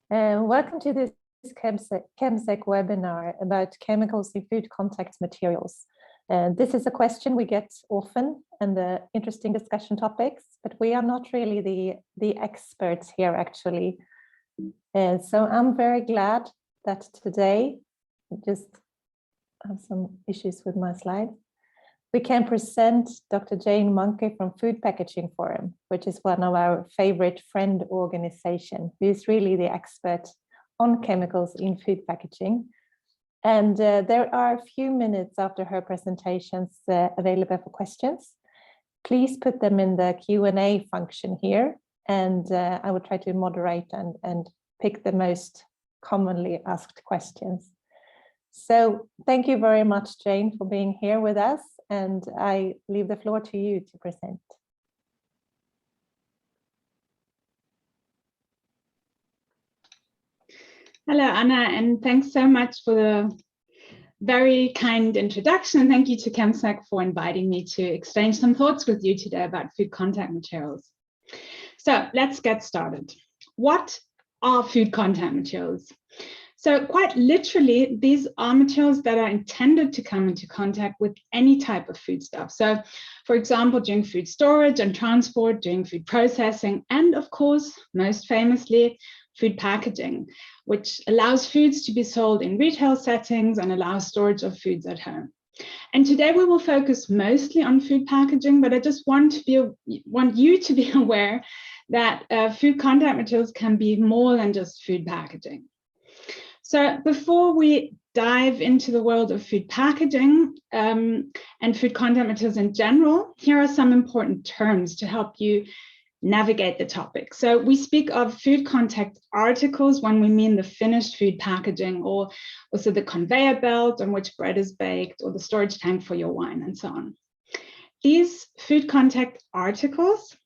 Welcome to this ChemSec webinar about chemicals in food contact materials. This is a question we get often and interesting discussion topics, but we are not really the experts here actually. So I'm very glad that today, just have some issues with my slide, we can present Dr. Jane Monkey from Food Packaging Forum, which is one of our favorite friend organization, who is really the expert on chemicals in food packaging. And there are a few minutes after her presentations available for questions. Please put them in the Q&A function here, and I will try to moderate and pick the most commonly asked questions. So thank you very much, Jane, for being here with us, and I leave the floor to you to present. Hello, Anna, and thanks so much for the very kind introduction. Thank you to ChemSec for inviting me to exchange some thoughts with you today about food contact materials. So let's get started. What are food contact materials? So quite literally, these are materials that are intended to come into contact with any type of foodstuff. So for example, during food storage and transport, during food processing, and of course, most famously, food packaging, which allows foods to be sold in retail settings and allows storage of foods at home. And today we will focus mostly on food packaging, but I just want you to be aware that food contact materials can be more than just food packaging. So before we dive into the world of food packaging and food contact materials in general, here are some important terms to help you navigate the topic. So we speak of food contact articles when we mean the finished food packaging, or also the conveyor belt on which bread is baked, or the storage tank for your wine, and so on. These food contact articles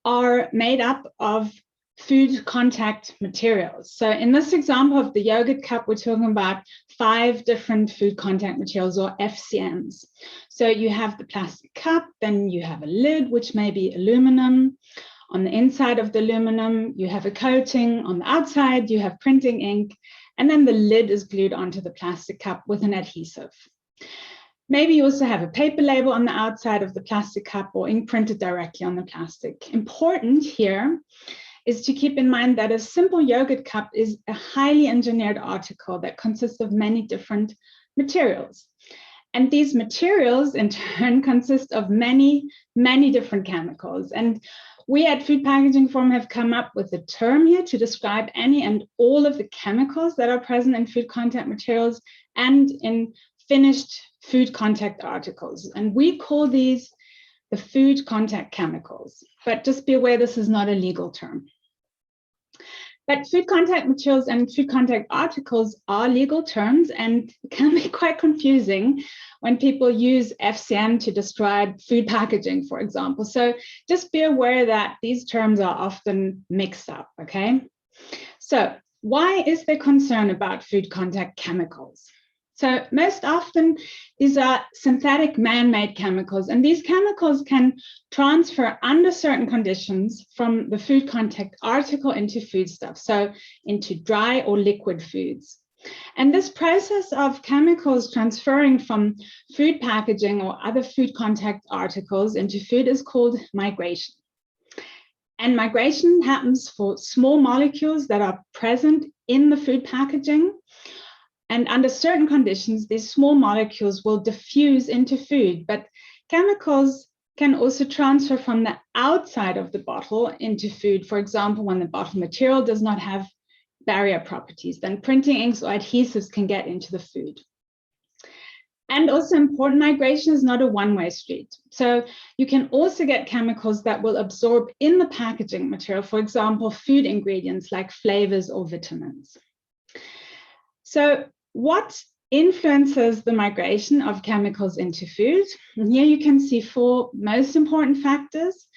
are made up of food contact materials. So in this example of the yogurt cup, we're talking about 5 different food contact materials, or FCMs. So you have the plastic cup, then you have a lid, which may be aluminum. On the inside of the aluminum, you have a coating. On the outside, you have printing ink. And then the lid is glued onto the plastic cup with an adhesive. Maybe you also have a paper label on the outside of the plastic cup, or ink printed directly on the plastic. Important here is to keep in mind that a simple yogurt cup is a highly engineered article that consists of many different materials. And these materials in turn consist of many, many different chemicals. And we at Food Packaging Forum have come up with a term here to describe any and all of the chemicals that are present in food contact materials and in finished food contact articles. And we call these the food contact chemicals. But just be aware, this is not a legal term. But food contact materials and food contact articles are legal terms and can be quite confusing when people use FCM to describe food packaging, for example. So just be aware that these terms are often mixed up, okay? So why is there concern about food contact chemicals? So most often, these are synthetic man-made chemicals, and these chemicals can transfer under certain conditions from the food contact article into foodstuff, so into dry or liquid foods. And this process of chemicals transferring from food packaging or other food contact articles into food is called migration. And migration happens for small molecules that are present in the food packaging. And under certain conditions, these small molecules will diffuse into food, but chemicals can also transfer from the outside of the bottle into food. For example, when the bottle material does not have barrier properties, then printing inks or adhesives can get into the food. And also important, migration is not a one-way street. So you can also get chemicals that will absorb in the packaging material, for example, food ingredients like flavors or vitamins. So what influences the migration of chemicals into food? And here you can see 4 most important factors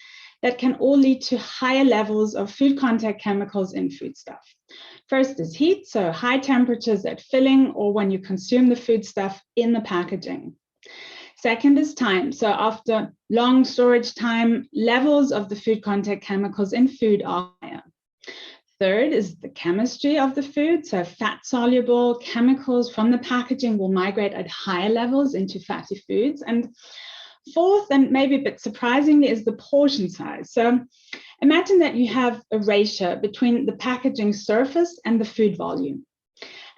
that can all lead to higher levels of food contact chemicals in foodstuff. First is heat, so high temperatures at filling or when you consume the foodstuff in the packaging. Second is time, so after long storage time, levels of the food contact chemicals in food are higher. third is the chemistry of the food. So fat-soluble chemicals from the packaging will migrate at higher levels into fatty foods. And fourth, and maybe a bit surprisingly, is the portion size. So imagine that you have a ratio between the packaging surface and the food volume.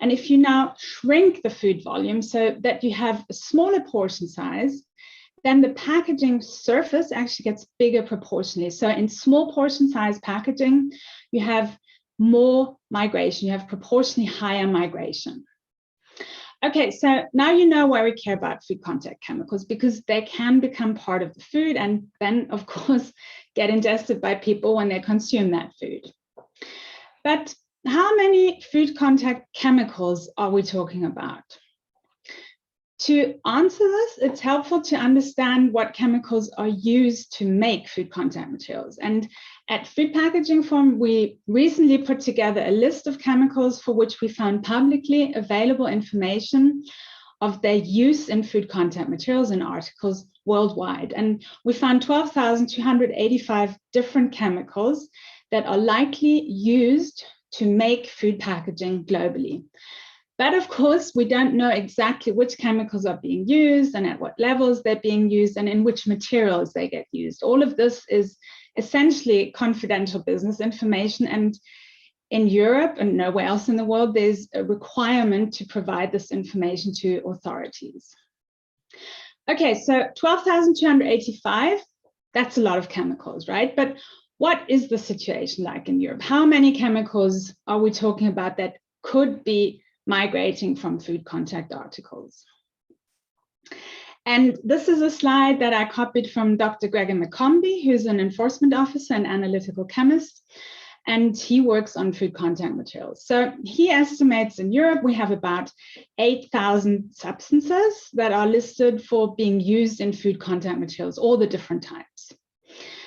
And if you now shrink the food volume so that you have a smaller portion size, then the packaging surface actually gets bigger proportionally. So in small portion size packaging, you have more migration, you have proportionally higher migration. Okay, so now you know why we care about food contact chemicals, because they can become part of the food and then, of course, get ingested by people when they consume that food. But how many food contact chemicals are we talking about? To answer this, it's helpful to understand what chemicals are used to make food contact materials. And at Food Packaging Forum, we recently put together a list of chemicals for which we found publicly available information of their use in food contact materials and articles worldwide. And we found 12,285 different chemicals that are likely used to make food packaging globally. But of course, we don't know exactly which chemicals are being used and at what levels they're being used and in which materials they get used. All of this is essentially confidential business information. And in Europe and nowhere else in the world, there's a requirement to provide this information to authorities. Okay, so 12,285, that's a lot of chemicals, right? But what is the situation like in Europe? How many chemicals are we talking about that could be migrating from food contact articles? And this is a slide that I copied from Dr. Gregor McCombie, who's an enforcement officer and analytical chemist, and he works on food contact materials. So he estimates in Europe we have about 8,000 substances that are listed for being used in food contact materials, all the different types.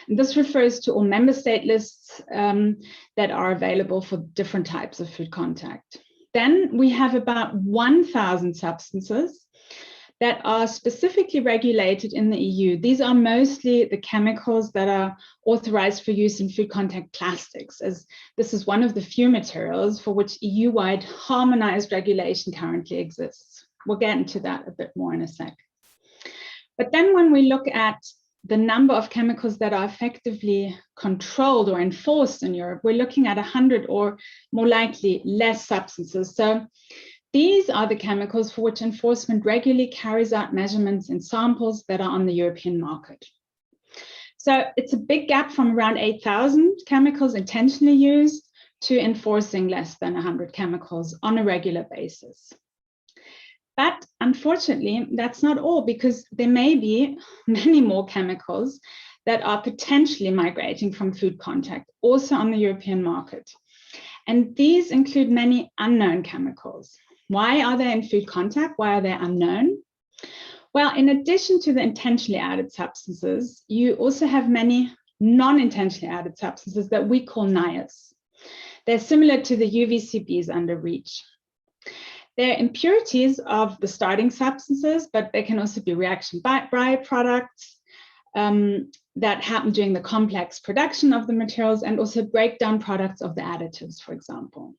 And this refers to all member state lists that are available for different types of food contact. Then we have about 1,000 substances that are specifically regulated in the EU. These are mostly the chemicals that are authorized for use in food contact plastics, as this is one of the few materials for which EU-wide harmonized regulation currently exists. We'll get into that a bit more in a sec. But then when we look at the number of chemicals that are effectively controlled or enforced in Europe, we're looking at 100 or more likely less substances. So these are the chemicals for which enforcement regularly carries out measurements in samples that are on the European market. So it's a big gap from around 8,000 chemicals intentionally used to enforcing less than 100 chemicals on a regular basis. But unfortunately, that's not all, because there may be many more chemicals that are potentially migrating from food contact, also on the European market. And these include many unknown chemicals. Why are they in food contact? Why are they unknown? Well, in addition to the intentionally added substances, you also have many non-intentionally added substances that we call NIAs. They're similar to the UVCBs under REACH. They're impurities of the starting substances, but they can also be reaction byproducts that happen during the complex production of the materials, and also breakdown products of the additives, for example.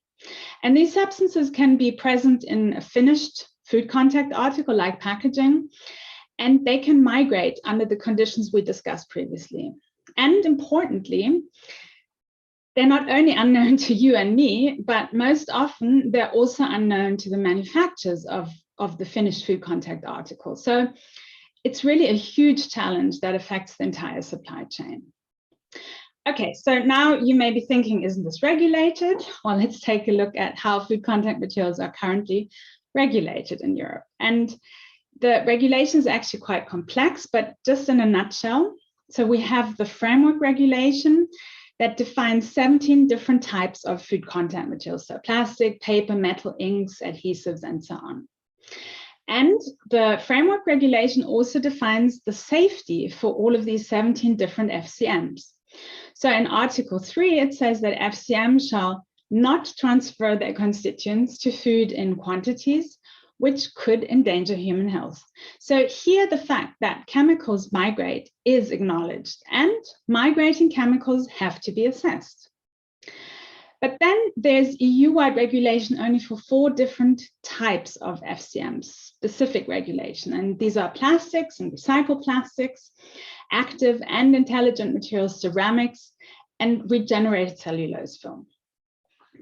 And these substances can be present in a finished food contact article like packaging, and they can migrate under the conditions we discussed previously. And importantly, they're not only unknown to you and me, but most often they're also unknown to the manufacturers of the finished food contact article. So it's really a huge challenge that affects the entire supply chain. Okay, so now you may be thinking, isn't this regulated? Well, let's take a look at how food contact materials are currently regulated in Europe. And the regulation is actually quite complex, but just in a nutshell. So we have the framework regulation that defines 17 different types of food contact materials. So plastic, paper, metal, inks, adhesives, and so on. And the framework regulation also defines the safety for all of these 17 different FCMs. So in Article 3, it says that FCMs shall not transfer their constituents to food in quantities which could endanger human health. So here the fact that chemicals migrate is acknowledged, and migrating chemicals have to be assessed. But then there's EU-wide regulation only for 4 different types of FCMs, specific regulation. And these are plastics and recycled plastics, active and intelligent materials, ceramics, and regenerated cellulose film.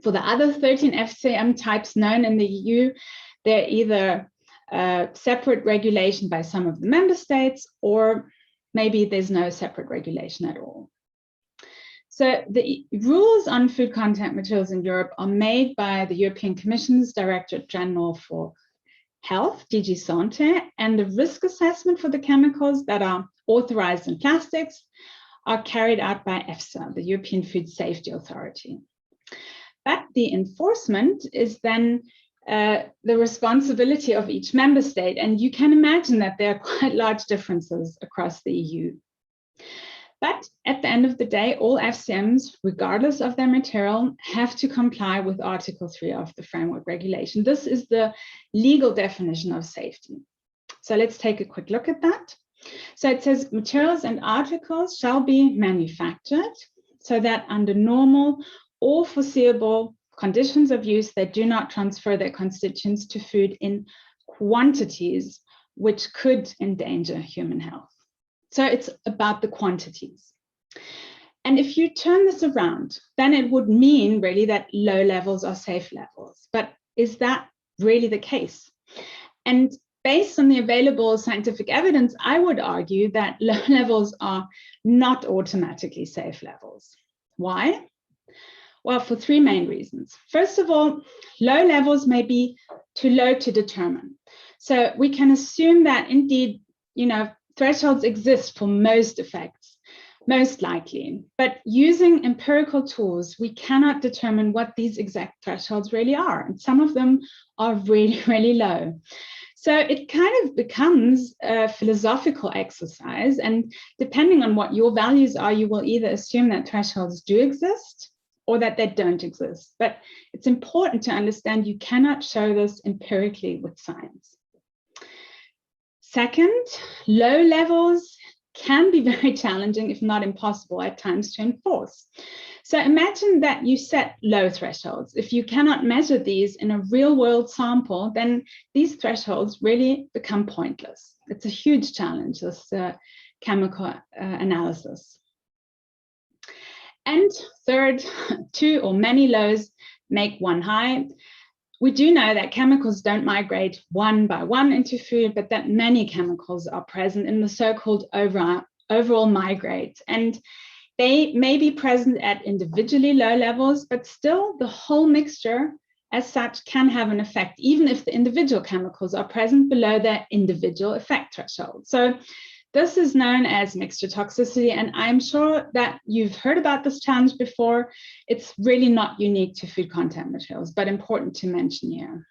For the other 13 FCM types known in the EU, they're either separate regulation by some of the member states, or maybe there's no separate regulation at all. So the rules on food contact materials in Europe are made by the European Commission's Directorate General for Health, DG Sante, and the risk assessment for the chemicals that are authorized in plastics are carried out by EFSA, the European Food Safety Authority. But the enforcement is then the responsibility of each member state, and you can imagine that there are quite large differences across the EU. But at the end of the day, all FCMs, regardless of their material, have to comply with Article 3 of the Framework Regulation. This is the legal definition of safety. So let's take a quick look at that. So it says materials and articles shall be manufactured so that under normal or foreseeable conditions of use, they do not transfer their constituents to food in quantities which could endanger human health. So it's about the quantities. And if you turn this around, then it would mean really that low levels are safe levels. But is that really the case? And based on the available scientific evidence, I would argue that low levels are not automatically safe levels. Why? Well, for 3 main reasons. First of all, low levels may be too low to determine. So we can assume that indeed, thresholds exist for most effects, most likely. But using empirical tools, we cannot determine what these exact thresholds really are. And some of them are really, really low. So it kind of becomes a philosophical exercise. And depending on what your values are, you will either assume that thresholds do exist or that they don't exist. But it's important to understand you cannot show this empirically with science. Second, low levels can be very challenging, if not impossible at times, to enforce. So imagine that you set low thresholds. If you cannot measure these in a real world sample, then these thresholds really become pointless. It's a huge challenge, this chemical analysis. And third, 2 or many lows make one high. We do know that chemicals don't migrate one by one into food, but that many chemicals are present in the so-called overall migrate. And they may be present at individually low levels, but still the whole mixture as such can have an effect, even if the individual chemicals are present below their individual effect threshold. So this is known as mixture toxicity, and I'm sure that you've heard about this challenge before. It's really not unique to food contact materials, but important to mention here.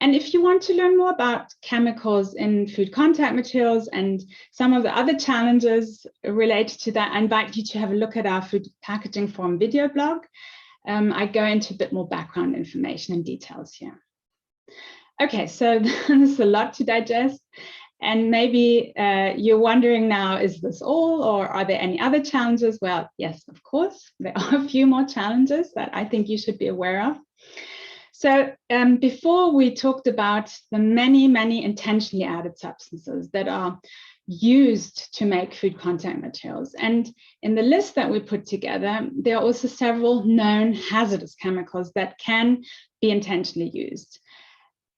And if you want to learn more about chemicals in food contact materials and some of the other challenges related to that, I invite you to have a look at our Food Packaging Forum video blog. I go into a bit more background information and details here. Okay, so there's a lot to digest. And maybe you're wondering now, is this all, or are there any other challenges? Well, yes, of course, there are a few more challenges that I think you should be aware of. So before we talked about the many, many intentionally added substances that are used to make food contact materials. And in the list that we put together, there are also several known hazardous chemicals that can be intentionally used.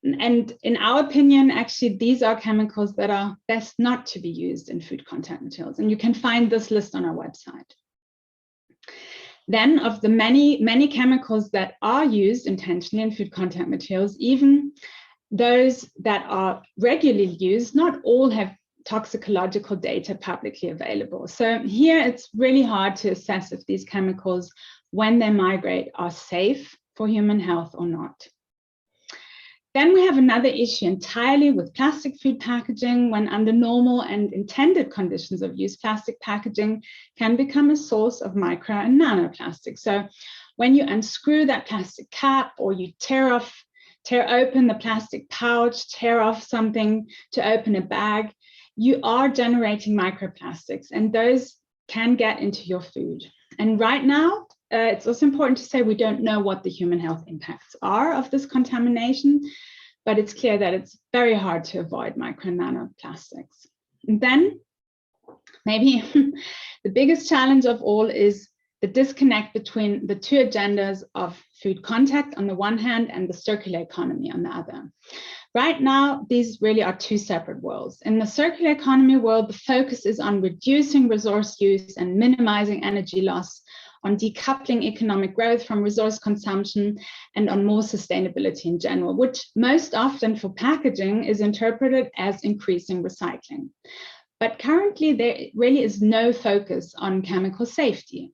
And in our opinion, actually, these are chemicals that are best not to be used in food contact materials. And you can find this list on our website. Then of the many, many chemicals that are used intentionally in food contact materials, even those that are regularly used, not all have toxicological data publicly available. So here it's really hard to assess if these chemicals, when they migrate, are safe for human health or not. Then we have another issue entirely with plastic food packaging. When under normal and intended conditions of use, plastic packaging can become a source of micro and nanoplastics. So when you unscrew that plastic cap, or you tear open the plastic pouch, tear off something to open a bag, you are generating microplastics, and those can get into your food. And right now, it's also important to say we don't know what the human health impacts are of this contamination, but it's clear that it's very hard to avoid micro and nanoplastics. And then maybe the biggest challenge of all is the disconnect between the two agendas of food contact on the one hand and the circular economy on the other. Right now, these really are two separate worlds. In the circular economy world, the focus is on reducing resource use and minimizing energy loss, on decoupling economic growth from resource consumption, and on more sustainability in general, which most often for packaging is interpreted as increasing recycling. But currently, there really is no focus on chemical safety.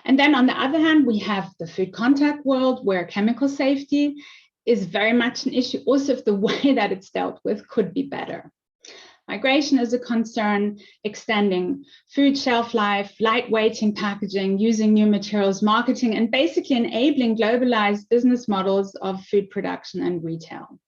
And then on the other hand, we have the food contact world where chemical safety is very much an issue, also if the way that it's dealt with could be better. Migration is a concern, extending food shelf life, lightweighting packaging, using new materials, marketing, and basically enabling globalized business models of food production and retail.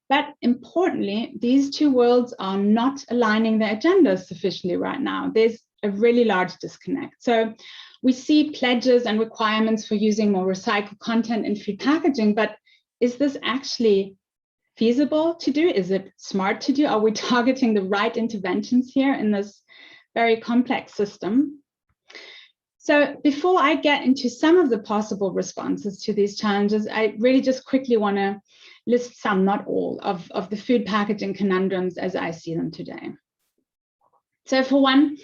But importantly, these two worlds are not aligning their agendas sufficiently right now. There's a really large disconnect. So we see pledges and requirements for using more recycled content in food packaging, but is this actually feasible to do? Is it smart to do? Are we targeting the right interventions here in this very complex system? So before I get into some of the possible responses to these challenges, I really just quickly want to list some, not all, of the food packaging conundrums as I see them today. So for one,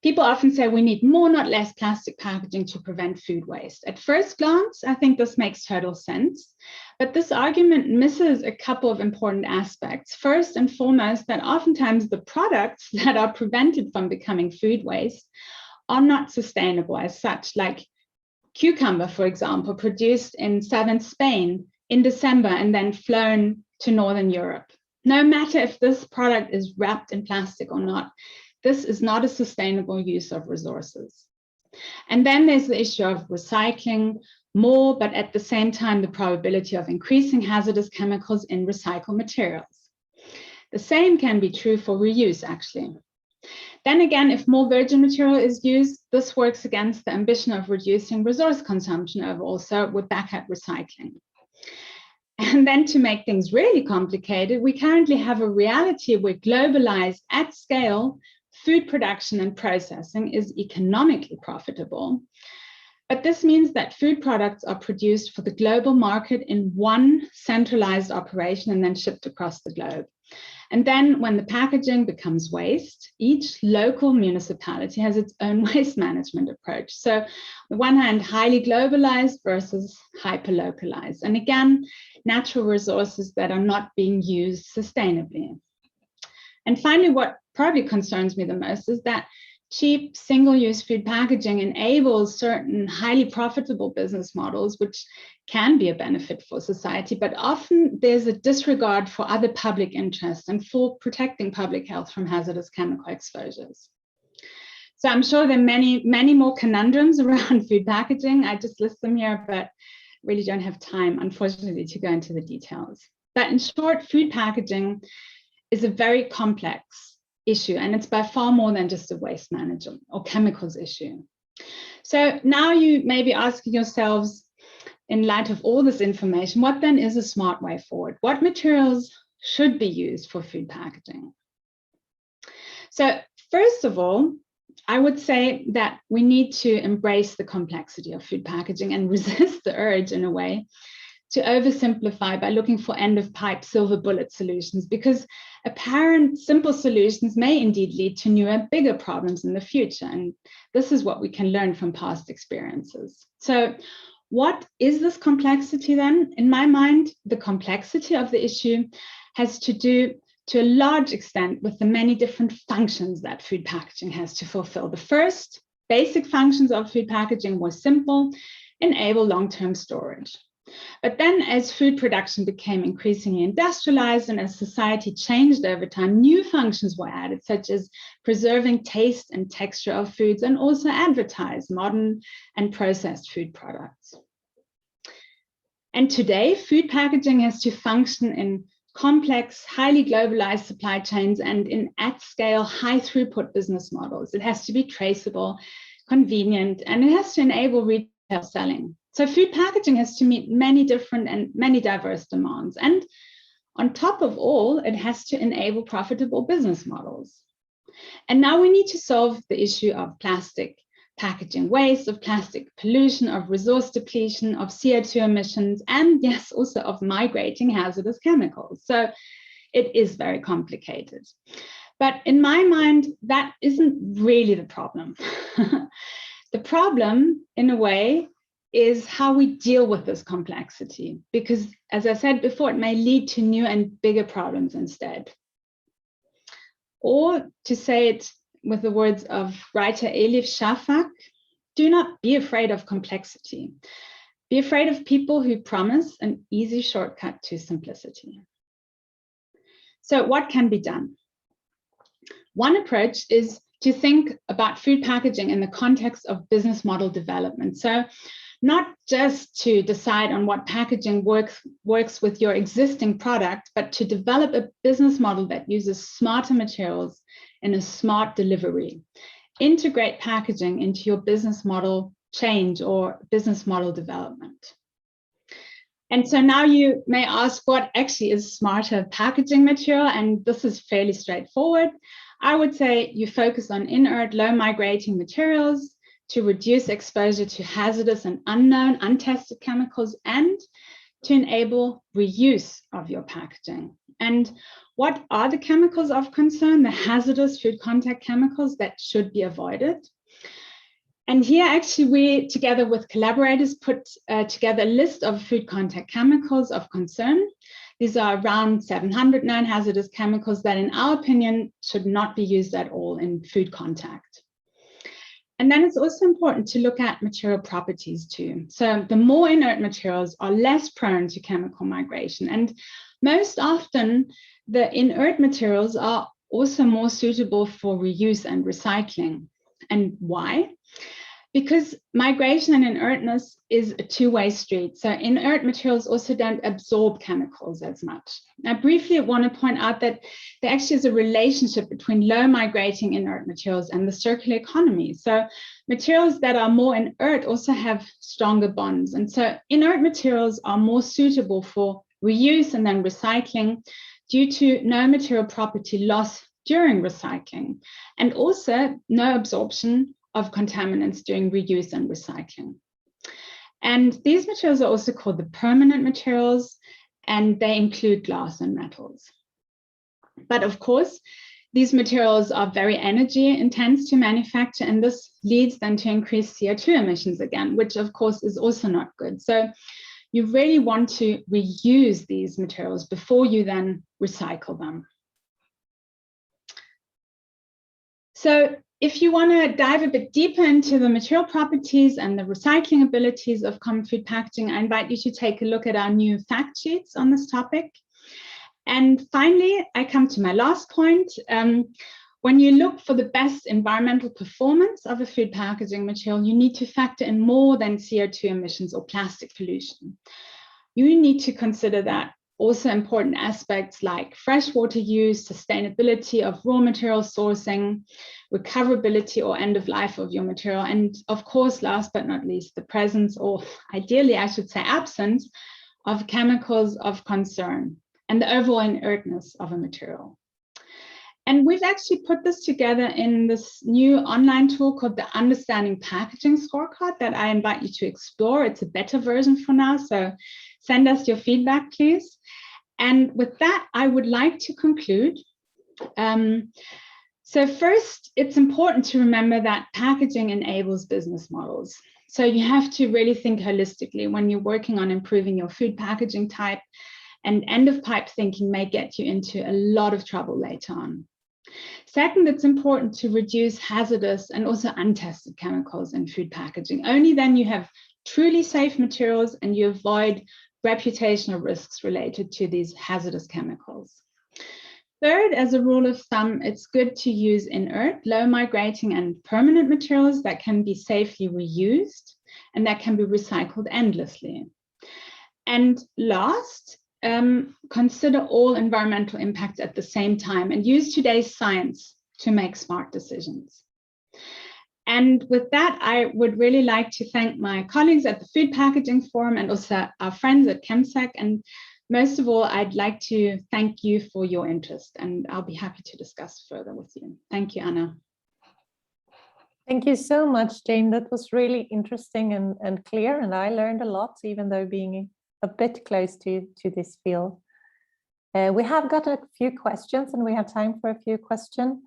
people often say we need more, not less plastic packaging to prevent food waste. At first glance, I think this makes total sense, but this argument misses a couple of important aspects. First and foremost, that oftentimes the products that are prevented from becoming food waste are not sustainable as such, like cucumber, for example, produced in southern Spain in December and then flown to Northern Europe. No matter if this product is wrapped in plastic or not, this is not a sustainable use of resources. And then there's the issue of recycling more, but at the same time, the probability of increasing hazardous chemicals in recycled materials. The same can be true for reuse, actually. Then again, if more virgin material is used, this works against the ambition of reducing resource consumption overall, so we're back at recycling. And then to make things really complicated, we currently have a reality where globalized at scale food production and processing is economically profitable. But this means that food products are produced for the global market in one centralized operation and then shipped across the globe. And then when the packaging becomes waste, each local municipality has its own waste management approach. So on the one hand, highly globalized versus hyper-localized. And again, natural resources that are not being used sustainably. And finally, what probably concerns me the most is that cheap single-use food packaging enables certain highly profitable business models, which can be a benefit for society, but often there's a disregard for other public interests and for protecting public health from hazardous chemical exposures. So I'm sure there are many, many more conundrums around food packaging. I just list them here, but really don't have time, unfortunately, to go into the details. But in short, food packaging is a very complex issue, and it's by far more than just a waste management or chemicals issue. So now you may be asking yourselves, in light of all this information, what then is a smart way forward? What materials should be used for food packaging? So first of all, I would say that we need to embrace the complexity of food packaging and resist the urge, in a way, to oversimplify by looking for end-of-pipe silver bullet solutions, because apparent simple solutions may indeed lead to newer, bigger problems in the future. And this is what we can learn from past experiences. So what is this complexity then? In my mind, the complexity of the issue has to do to a large extent with the many different functions that food packaging has to fulfill. The first basic functions of food packaging were simple: enable long-term storage. But then as food production became increasingly industrialized and as society changed over time, new functions were added, such as preserving taste and texture of foods and also advertise modern and processed food products. And today, food packaging has to function in complex, highly globalized supply chains and in at-scale, high-throughput business models. It has to be traceable, convenient, and it has to enable retail selling. So food packaging has to meet many different and many diverse demands. And on top of all, it has to enable profitable business models. And now we need to solve the issue of plastic packaging waste, of plastic pollution, of resource depletion, of CO2 emissions, and yes, also of migrating hazardous chemicals. So it is very complicated. But in my mind, that isn't really the problem. The problem, in a way, is how we deal with this complexity, because as I said before, it may lead to new and bigger problems instead. Or to say it with the words of writer Elif Shafak, do not be afraid of complexity. Be afraid of people who promise an easy shortcut to simplicity. So what can be done? One approach is to think about food packaging in the context of business model development. So not just to decide on what packaging works with your existing product, but to develop a business model that uses smarter materials in a smart delivery. Integrate packaging into your business model change or business model development. And so now you may ask, what actually is smarter packaging material? And this is fairly straightforward. I would say you focus on inert, low migrating materials to reduce exposure to hazardous and unknown, untested chemicals, and to enable reuse of your packaging. And what are the chemicals of concern? The hazardous food contact chemicals that should be avoided. And here actually we, together with collaborators, put together a list of food contact chemicals of concern. These are around 700 known hazardous chemicals that, in our opinion, should not be used at all in food contact. And then it's also important to look at material properties too. So the more inert materials are less prone to chemical migration. And most often, the inert materials are also more suitable for reuse and recycling. And why? Because migration and inertness is a two-way street. So inert materials also don't absorb chemicals as much. I briefly want to point out that there actually is a relationship between low migrating inert materials and the circular economy. So materials that are more inert also have stronger bonds. And so inert materials are more suitable for reuse and then recycling due to no material property loss during recycling, and also no absorption of contaminants during reuse and recycling. And these materials are also called the permanent materials, and they include glass and metals. But of course, these materials are very energy intense to manufacture, and this leads then to increased CO2 emissions again, which of course is also not good. So you really want to reuse these materials before you then recycle them. So if you want to dive a bit deeper into the material properties and the recycling abilities of common food packaging, I invite you to take a look at our new fact sheets on this topic. And finally, I come to my last point. When you look for the best environmental performance of a food packaging material, you need to factor in more than CO2 emissions or plastic pollution. You need to consider that also important aspects like freshwater use, sustainability of raw material sourcing, recoverability or end of life of your material, and of course, last but not least, the presence, or ideally I should say absence, of chemicals of concern and the overall inertness of a material. And we've actually put this together in this new online tool called the Understanding Packaging Scorecard that I invite you to explore. It's a beta version for now, so send us your feedback, please. And with that, I would like to conclude. So first, it's important to remember that packaging enables business models. So you have to really think holistically when you're working on improving your food packaging type, and end-of-pipe thinking may get you into a lot of trouble later on. Second, it's important to reduce hazardous and also untested chemicals in food packaging. Only then you have truly safe materials and you avoid reputational risks related to these hazardous chemicals. Third, as a rule of thumb, it's good to use inert, low migrating and permanent materials that can be safely reused and that can be recycled endlessly. And last, consider all environmental impacts at the same time and use today's science to make smart decisions. And with that, I would really like to thank my colleagues at the Food Packaging Forum and also our friends at ChemSec. And most of all, I'd like to thank you for your interest, and I'll be happy to discuss further with you. Thank you, Anna. Thank you so much, Jane. That was really interesting and clear, and I learned a lot, even though being a bit close to this field. We have got a few questions, and we have time for a few questions.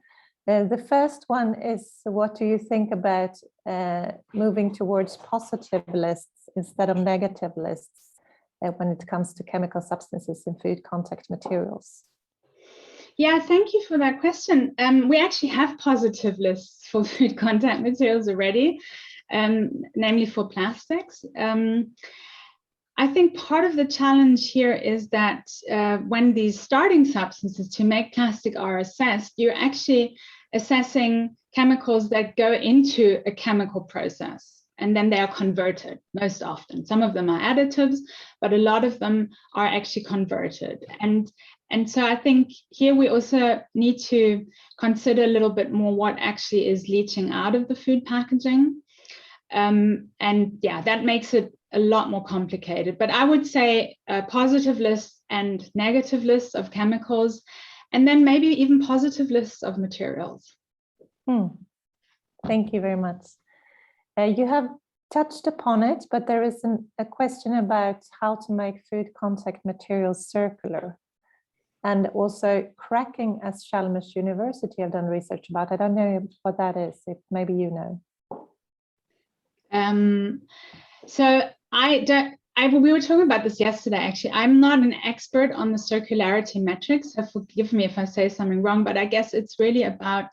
The first one is, what do you think about moving towards positive lists instead of negative lists when it comes to chemical substances in food contact materials? Yeah, thank you for that question. We actually have positive lists for food contact materials already, namely for plastics. I think part of the challenge here is that when these starting substances to make plastic are assessed, you're actually assessing chemicals that go into a chemical process, and then they are converted most often. Some of them are additives, but a lot of them are actually converted. And so I think here we also need to consider a little bit more what actually is leaching out of the food packaging. And yeah, that makes it a lot more complicated. But I would say positive lists and negative lists of chemicals, and then maybe even positive lists of materials. Thank you very much. You have touched upon it, but there is a question about how to make food contact materials circular. And also cracking, as Chalmers University have done research about. I don't know what that is, if maybe you know. So we were talking about this yesterday, actually. I'm not an expert on the circularity metrics, so forgive me if I say something wrong, but I guess it's really about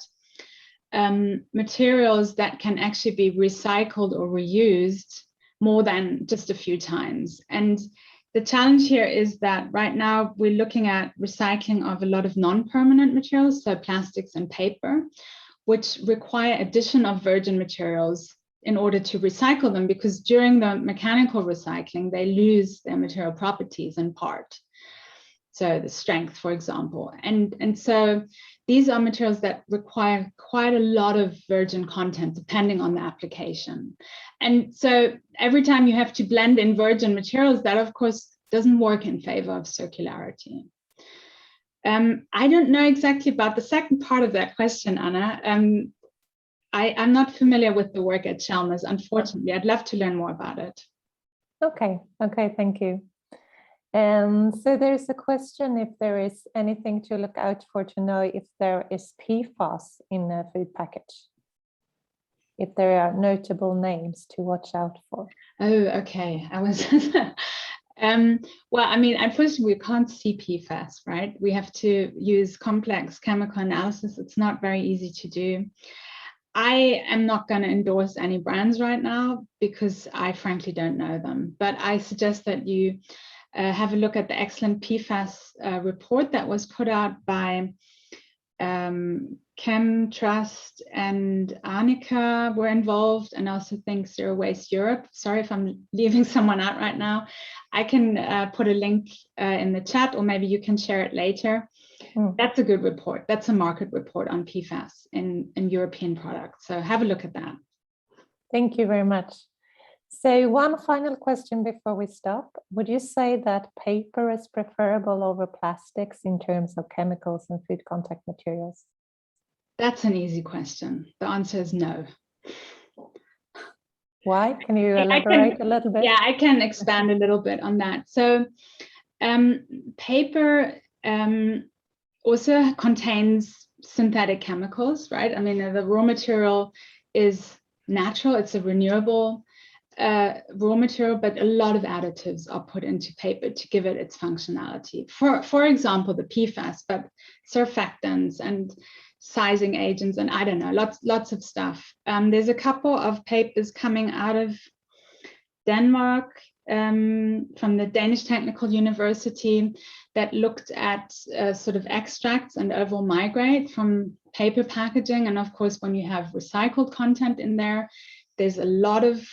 materials that can actually be recycled or reused more than just a few times. And the challenge here is that right now we're looking at recycling of a lot of non-permanent materials, so plastics and paper, which require addition of virgin materials in order to recycle them, because during the mechanical recycling, they lose their material properties in part. So the strength, for example. And so these are materials that require quite a lot of virgin content, depending on the application. And so every time you have to blend in virgin materials, that of course doesn't work in favor of circularity. I don't know exactly about the second part of that question, Anna. I'm not familiar with the work at Chalmers, unfortunately. I'd love to learn more about it. Okay, thank you. So there's a question if there is anything to look out for to know if there is PFAS in a food package, if there are notable names to watch out for. Oh, okay. I was well, I mean, unfortunately, we can't see PFAS, right? We have to use complex chemical analysis. It's not very easy to do. I am not going to endorse any brands right now because I frankly don't know them, but I suggest that you have a look at the excellent PFAS report that was put out by ChemTrust and Arnica were involved, and I also think Zero Waste Europe. Sorry if I'm leaving someone out right now. I can put a link in the chat, or maybe you can share it later. That's a good report. That's a market report on PFAS in European products. So have a look at that. Thank you very much. So one final question before we stop. Would you say that paper is preferable over plastics in terms of chemicals and food contact materials? That's an easy question. The answer is no. Why? Can you elaborate a little bit? Yeah, I can expand a little bit on that. So paper also contains synthetic chemicals, right? I mean, the raw material is natural. It's a renewable raw material, but a lot of additives are put into paper to give it its functionality. For example, the PFAS, but surfactants and sizing agents, and I don't know, lots of stuff. There's a couple of papers coming out of Denmark from the Danish Technical University that looked at sort of extracts and overall migrate from paper packaging. And of course, when you have recycled content in there, there's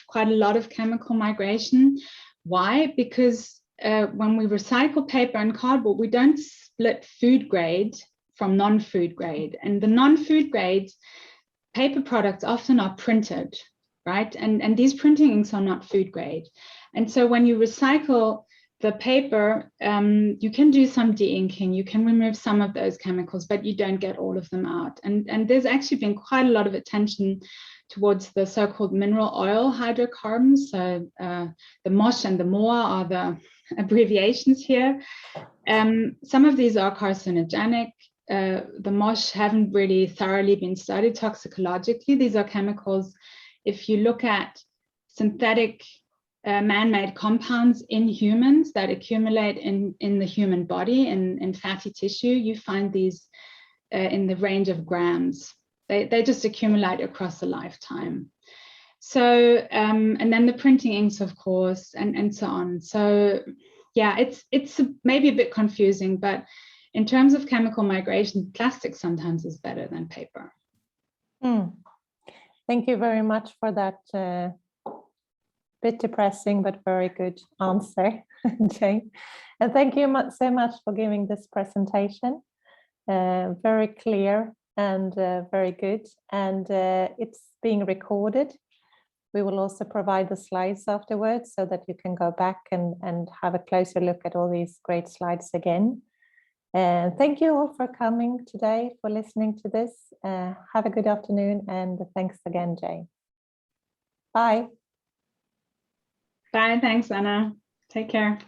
quite a lot of chemical migration. Why? Because when we recycle paper and cardboard, we don't split food grade from non-food grade. And the non-food grades paper products often are printed, right? And these printing inks are not food grade. And so when you recycle the paper, you can do some de-inking, you can remove some of those chemicals, but you don't get all of them out. And there's actually been quite a lot of attention towards the so-called mineral oil hydrocarbons. So the MOSH and the MOA are the abbreviations here. Some of these are carcinogenic. The MOSH haven't really thoroughly been studied toxicologically. These are chemicals, if you look at synthetic man-made compounds in humans that accumulate in the human body, in fatty tissue, you find these in the range of grams. They just accumulate across a lifetime. So, and then the printing inks, of course, and so on. So yeah, it's maybe a bit confusing, but in terms of chemical migration, plastic sometimes is better than paper. Thank you very much for that bit depressing, but very good answer, Jane. And thank you so much for giving this presentation. Very clear and very good. And it's being recorded. We will also provide the slides afterwards so that you can go back and have a closer look at all these great slides again. Thank you all for coming today, for listening to this. Have a good afternoon, and thanks again, Jane. Bye. Bye, thanks, Anna. Take care.